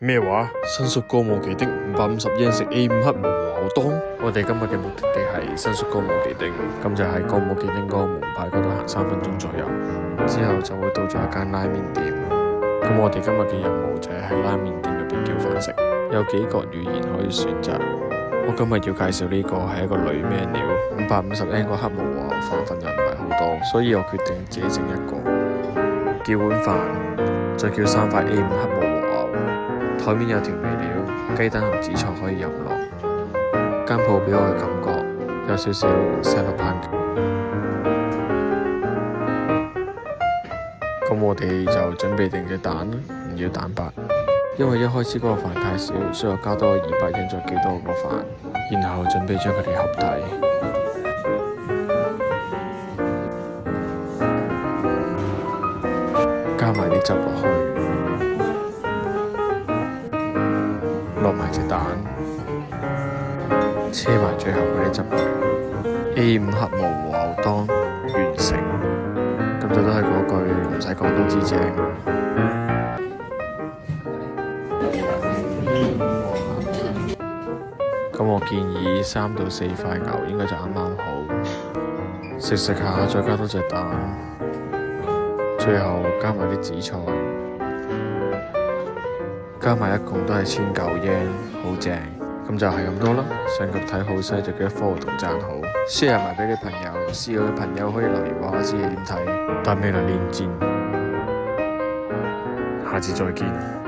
咩話？新宿歌舞伎町550yen食 A5 黑毛和牛當。我哋今日嘅目的地係新宿歌舞伎町，咁就喺歌舞伎町嗰個門牌嗰度行3分鐘左右，之後就會到咗一間拉麵店。咁我哋今日嘅任務就係喺拉麵店入邊叫飯食，有幾個語言可以選擇。我今日要介紹呢個係一個女 menu，550yen個黑毛和牛飯份又唔係好多，所以我決定自己整一個，叫碗飯，再叫3塊 A5 黑毛和牛。台面有調味料，雞蛋同紫菜可以任落。間鋪俾我嘅感覺有少少西北烹調。咁我哋就準備定隻蛋，唔要蛋白，因為一開始嗰個飯太少，所以我加多個200yen再叫多個飯，然後準備將佢哋合體，加埋啲汁落去，落埋隻蛋，車埋最後嗰啲汁落 A5 黑毛和牛當完成。咁就都係嗰句，唔使講都知正。咁我建議3到4塊牛應該就啱啱好。食食下再加多隻蛋，最後加埋啲紫菜，加埋一共都係1900yen，好正。咁就係咁多啦。上級睇好西就記得 follow 同讚好 ，share 埋俾你朋友，試過嘅朋友可以留言話我知你點睇。但未來練戰，下次再見。